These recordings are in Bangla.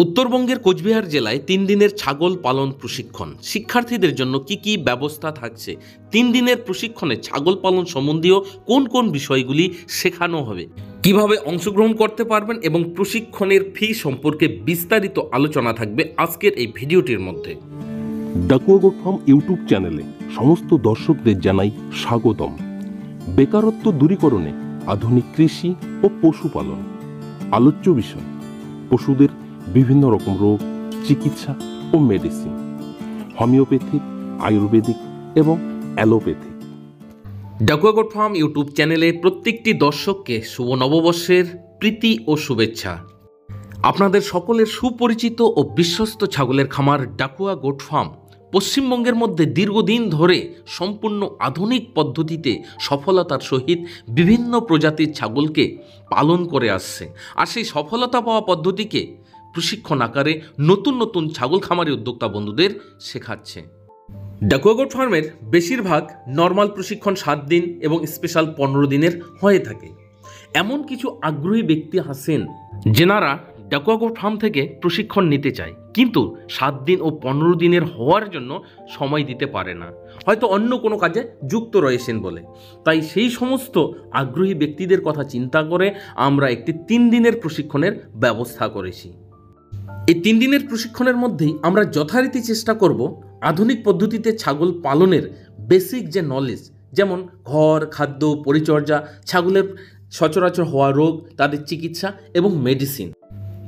উত্তরবঙ্গের কোচবিহার জেলায় 3 দিনের ছাগল পালন প্রশিক্ষণ। শিক্ষার্থীদের জন্য কি কি ব্যবস্থা থাকছে? 3 দিনের প্রশিক্ষণে ছাগল পালন সম্বন্ধীয় কোন কোন বিষয়গুলি শেখানো হবে, কিভাবে অংশগ্রহণ করতে পারবেন এবং প্রশিক্ষণের ফি সম্পর্কে বিস্তারিত আলোচনা থাকবে আজকের এই ভিডিওটির মধ্যে। ডাকুয়া গোট ফার্ম ইউটিউব চ্যানেলে সমস্ত দর্শকদের জানাই স্বাগতম। বেকারত্ব দূরীকরণে আধুনিক কৃষি ও পশুপালন আলোচ্য বিষয়। পশুদের বিভিন্ন রকম রোগ, চিকিৎসা ও মেডিসিন, হোমিওপ্যাথিক, আয়ুর্বেদিক এবং allopathic. Dakua goat farm YouTube চ্যানেলে প্রত্যেকটি দর্শককে শুভ নববর্ষের প্রীতি ও শুভেচ্ছা। আপনাদের সকলের সুপরিচিত ও বিশ্বস্ত ছাগলের খামার ডাকুয়া গোট ফার্ম পশ্চিমবঙ্গের মধ্যে দীর্ঘদিন ধরে সম্পূর্ণ আধুনিক পদ্ধতিতে সফলতার সহিত বিভিন্ন প্রজাতির ছাগলকে পালন করে আসছে। আর সেই সফলতা পাওয়া পদ্ধতিকে প্রশিক্ষণ আকারে নতুন নতুন ছাগল খামারি উদ্যোক্তা বন্ধুদের শেখাচ্ছে। ডাকুয়া গোট ফার্মের বেশিরভাগ নর্মাল প্রশিক্ষণ 7 দিন এবং স্পেশাল 15 দিনের হয়ে থাকে। এমন কিছু আগ্রহী ব্যক্তি আছেন যেনারা ডাকুয়া গোট ফার্ম থেকে প্রশিক্ষণ নিতে চায়, কিন্তু 7 দিন ও 15 দিনের হওয়ার জন্য সময় দিতে পারে না, হয়তো অন্য কোনো কাজে যুক্ত রয়েছেন বলে। তাই সেই সমস্ত আগ্রহী ব্যক্তিদের কথা চিন্তা করে আমরা একটি 3 দিনের প্রশিক্ষণের ব্যবস্থা করেছি। এই 3 দিনের প্রশিক্ষণের মধ্যেই আমরা যথারীতি চেষ্টা করব আধুনিক পদ্ধতিতে ছাগল পালনের বেসিক যে নলেজ, যেমন ঘর, খাদ্য, পরিচর্যা, ছাগলের সচরাচর হওয়া রোগ, তাদের চিকিৎসা এবং মেডিসিন,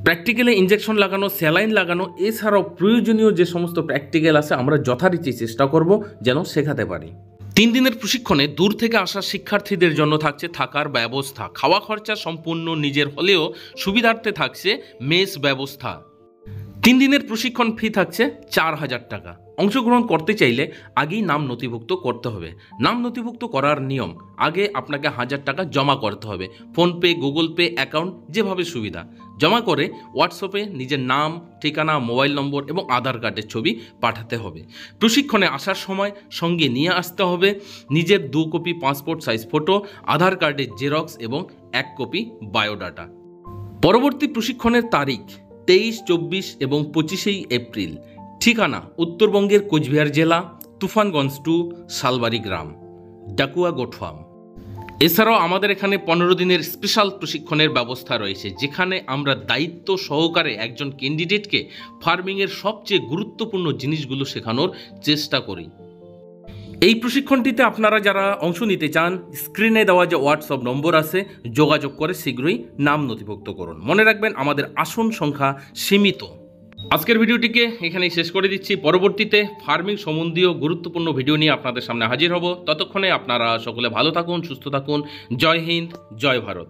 প্র্যাকটিক্যালে ইনজেকশন লাগানো, স্যালাইন লাগানো, এছাড়াও প্রয়োজনীয় যে সমস্ত প্র্যাকটিক্যাল আছে আমরা যথারীতি চেষ্টা করব যেন শেখাতে পারি। 3 দিনের প্রশিক্ষণে দূর থেকে আসা শিক্ষার্থীদের জন্য থাকছে থাকার ব্যবস্থা, খাওয়া খরচা সম্পূর্ণ নিজের হলেও সুবিধার্থে থাকছে মেস ব্যবস্থা। 3 দিনের প্রশিক্ষণ ফি থাকছে 4000 টাকা। অংশগ্রহণ করতে চাইলে আগেই নাম নথিভুক্ত করতে হবে। নাম নথিভুক্ত করার নিয়ম, আগে আপনাকে 1000 টাকা জমা করতে হবে। ফোনপে, গুগল পে অ্যাকাউন্ট যেভাবে সুবিধা, জমা করে হোয়াটসঅ্যাপে নিজের নাম, ঠিকানা, মোবাইল নম্বর এবং আধার কার্ডের ছবি পাঠাতে হবে। প্রশিক্ষণে আসার সময় সঙ্গে নিয়ে আসতে হবে নিজের 2 কপি পাসপোর্ট সাইজ ফটো, আধার কার্ডের জেরক্স এবং 1 কপি বায়োডাটা। পরবর্তী প্রশিক্ষণের তারিখ 23, 24 এবং 25 এপ্রিল। ঠিকানা উত্তরবঙ্গের কোচবিহার জেলা, তুফানগঞ্জ টু শালবাড়ি গ্রাম, ডাকুয়া গোট ফার্ম। এছাড়াও আমাদের এখানে 15 দিনের স্পেশাল প্রশিক্ষণের ব্যবস্থা রয়েছে, যেখানে আমরা দায়িত্ব সহকারে একজন ক্যান্ডিডেটকে ফার্মিংয়ের সবচেয়ে গুরুত্বপূর্ণ জিনিসগুলো শেখানোর চেষ্টা করি। এই প্রশিক্ষণটিতে আপনারা যারা অংশ নিতে চান, স্ক্রিনে দেওয়া যে হোয়াটসঅ্যাপ নম্বর আছে, যোগাযোগ করে শীঘ্রই নাম নথিভুক্ত করুন। মনে রাখবেন আমাদের আসন সংখ্যা সীমিত। আজকের ভিডিওটিকে এখানেই শেষ করে দিচ্ছি। পরবর্তীতে ফার্মিং সম্বন্ধীয় গুরুত্বপূর্ণ ভিডিও নিয়ে আপনাদের সামনে হাজির হব। ততক্ষণে আপনারা সকলে ভালো থাকুন, সুস্থ থাকুন। জয় হিন্দ, জয় ভারত।